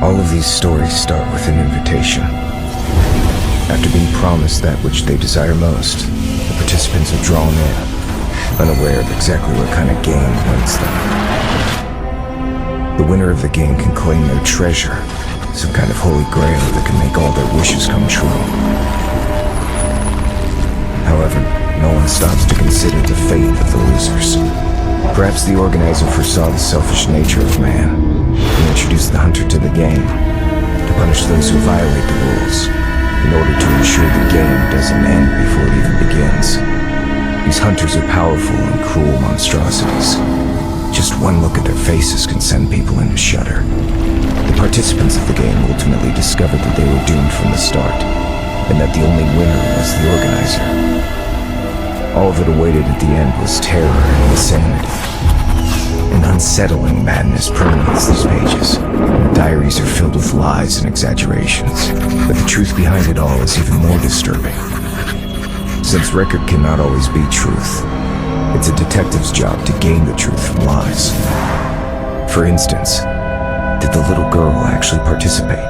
All of these stories start with an invitation. After being promised that which they desire most, the participants are drawn in, unaware of exactly what kind of game awaits them. The winner of the game can claim their treasure, some kind of holy grail that can make all their wishes come true. However, no one stops to consider the fate of the losers. Perhaps the organizer foresaw the selfish nature of man and introduced the hunter to the game to punish those who violate the rules, in order to ensure the game doesn't end before it even begins. These hunters are powerful and cruel monstrosities. Just one look at their faces can send people into shudder. The participants of the game ultimately discovered that they were doomed from the start, and that the only winner was the organizer. All that awaited at the end was terror and insanity. An unsettling madness permeates these pages. The diaries are filled with lies and exaggerations, but the truth behind it all is even more disturbing. Since record cannot always be truth, it's a detective's job to gain the truth from lies. For instance, did the little girl actually participate?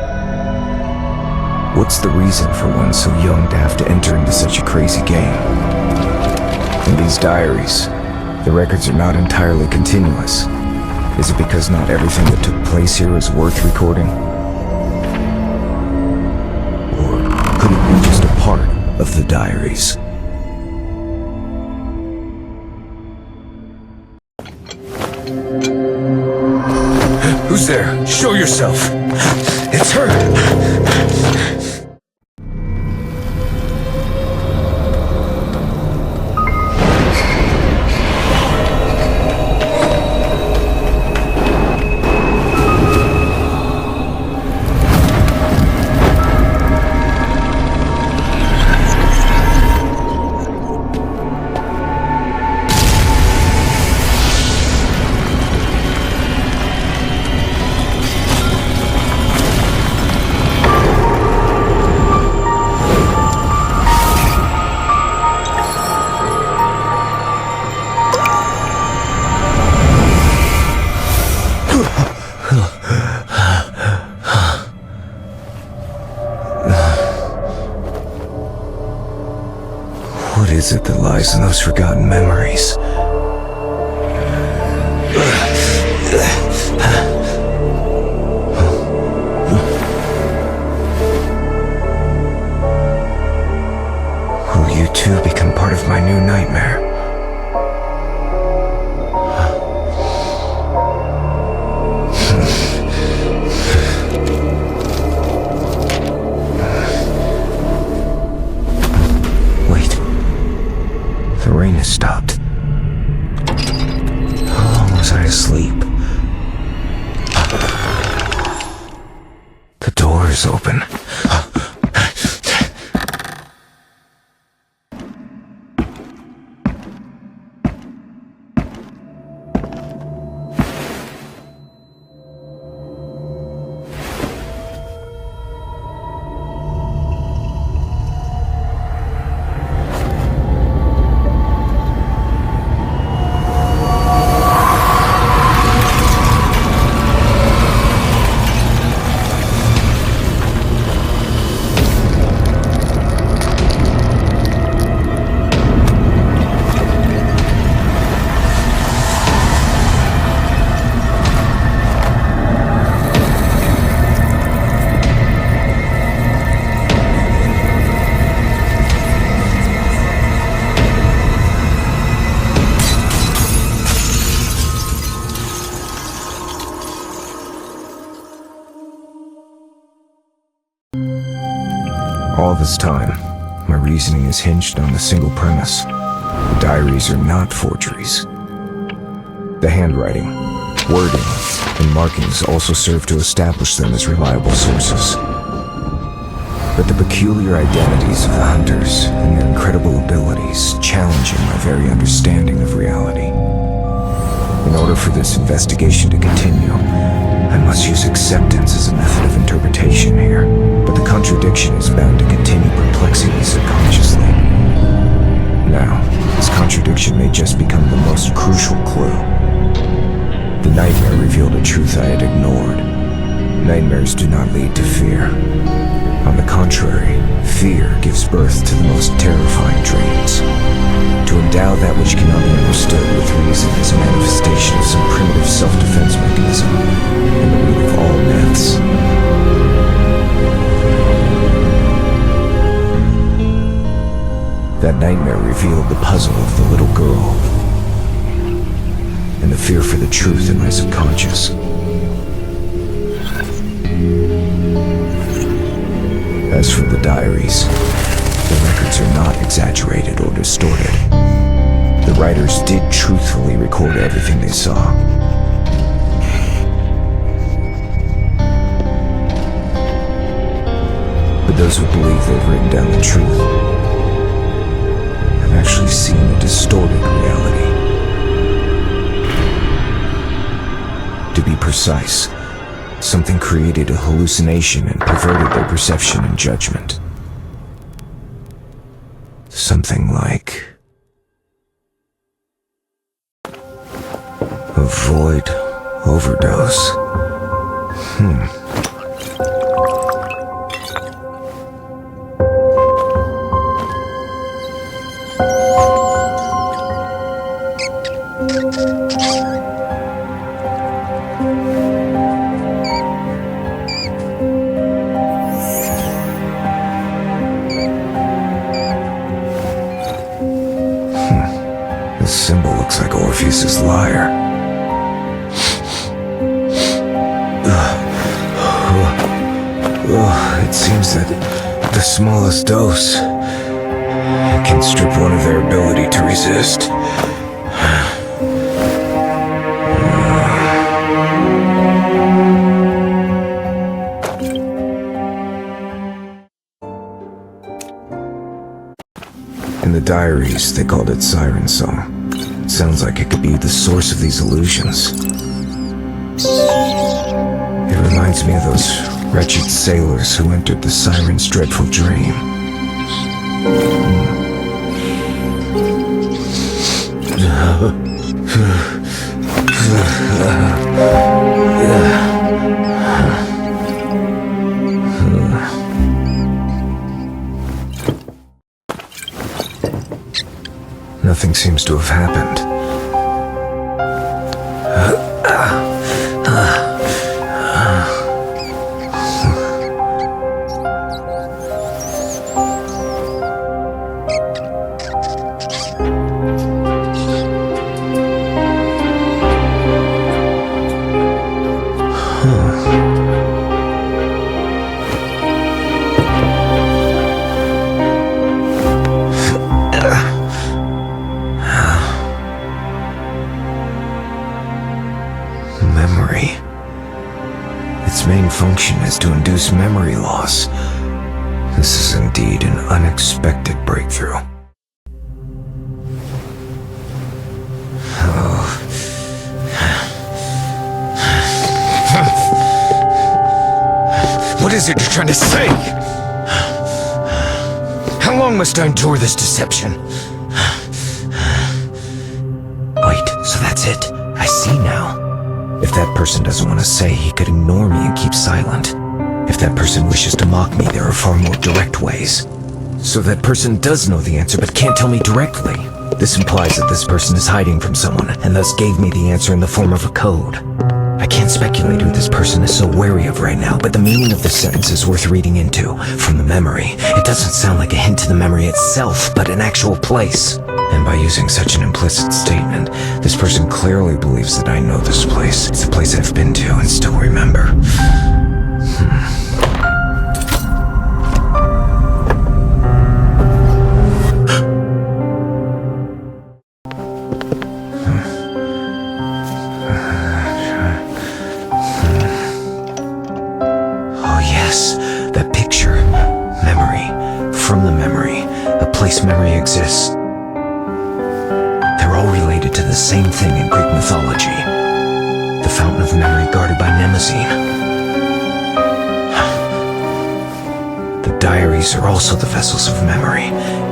What's the reason for one so young to have to enter into such a crazy game? In these diaries, the records are not entirely continuous. Is it because not everything that took place here is worth recording? Or could it be just a part of the diaries? Who's there? Show yourself! It's her! What is it that lies in those forgotten memories? Will you too become part of my new nightmare? The rain has stopped. How long was I asleep? The door is open. All this time, my reasoning is hinged on a single premise. The diaries are not forgeries. The handwriting, wording, and markings also serve to establish them as reliable sources. But the peculiar identities of the hunters and their incredible abilities challenging my very understanding of reality. In order for this investigation to continue, I must use acceptance as a method of interpretation here, but the contradiction is bound to continue perplexing me subconsciously. Now, this contradiction may just become the most crucial clue. The nightmare revealed a truth I had ignored. Nightmares do not lead to fear. On the contrary, fear gives birth to the most terrifying dreams. To endow that which cannot be understood with reason is a manifestation of some primitive self-defense mechanism, and the root of all myths. That nightmare revealed the puzzle of the little girl, and the fear for the truth in my subconscious. As for the diaries, the records are not exaggerated or distorted. The writers did truthfully record everything they saw. But those who believe they've written down the truth have actually seen a distorted reality. To be precise, something created a hallucination and perverted their perception and judgment. Something like a void overdose. This symbol looks like Orpheus's lyre. It seems that the smallest dose can strip one of their ability to resist. In the diaries, they called it Siren Song. It sounds like it could be the source of these illusions. It reminds me of those wretched sailors who entered the Siren's dreadful dream. Nothing seems to have happened. Memory. Its main function is to induce memory loss. This is indeed an unexpected breakthrough. What is it you're trying to say? How long must I endure this deception? Wait, so that's it. I see now. If that person doesn't want to say, he could ignore me and keep silent. If that person wishes to mock me, there are far more direct ways. So that person does know the answer but can't tell me directly. This implies that this person is hiding from someone, and thus gave me the answer in the form of a code. I can't speculate who this person is so wary of right now, but the meaning of this sentence is worth reading into. From the memory, it doesn't sound like a hint to the memory itself, but an actual place. And by using such an implicit statement, this person clearly believes that I know this place. It's a place I've been to and still remember. Oh yes, that picture. Memory. From the memory. A place memory exists. They're all related to the same thing in Greek mythology. The fountain of memory guarded by Mnemosyne. The diaries are also the vessels of memory,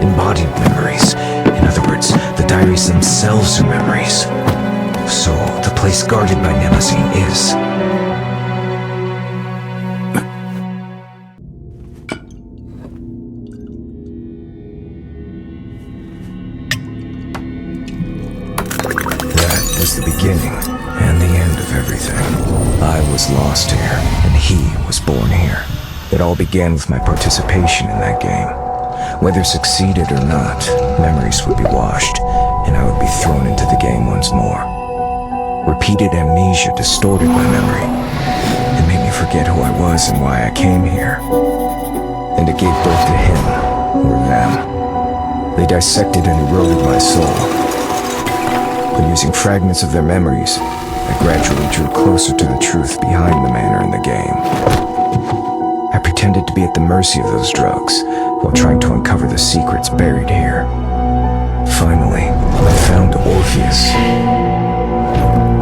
embodied memories. In other words, the diaries themselves are memories. So, the place guarded by Mnemosyne is beginning and the end of everything. I was lost here, and he was born here. It all began with my participation in that game. Whether succeeded or not, memories would be washed, and I would be thrown into the game once more. Repeated amnesia distorted my memory. It made me forget who I was and why I came here. And it gave birth to him, or them. They dissected and eroded my soul. But using fragments of their memories, I gradually drew closer to the truth behind the manner in the game. I pretended to be at the mercy of those drugs, while trying to uncover the secrets buried here. Finally, I found Orpheus,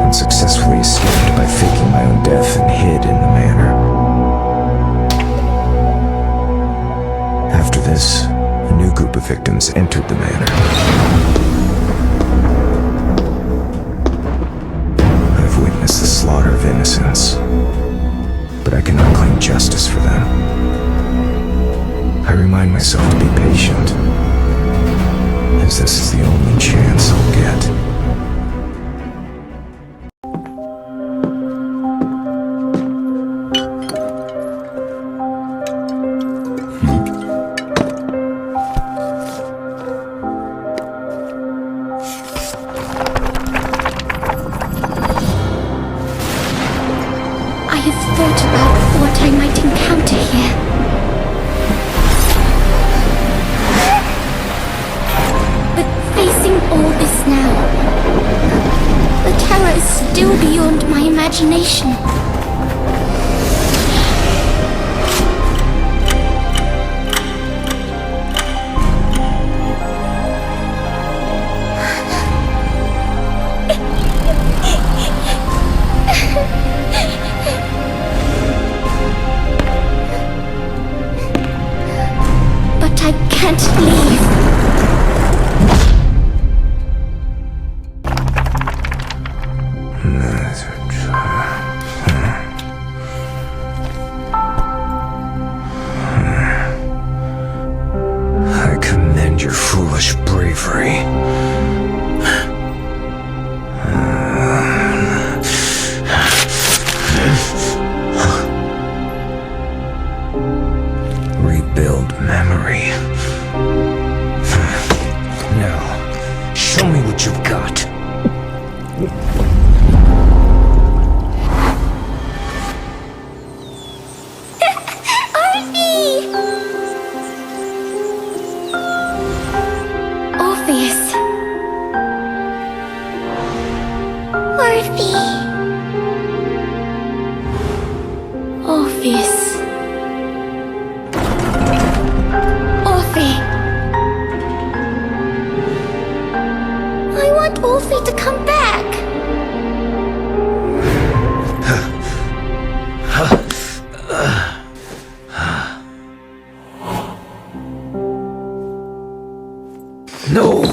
and successfully escaped by faking my own death and hid in the manor. After this, a new group of victims entered the manor. I've witnessed the slaughter of innocents, but I cannot claim justice for them. I remind myself to be patient, as this is the only chance I'll get. I have thought about what I might encounter here. But facing all this now, the terror is still beyond my imagination. But I can't leave. I commend your foolish bravery. Rebuild memory. Now, show me what you've got. Orpheus. Orpheus. Orpheus. Orphe. I want Orphe to come back. No!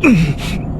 Ugh.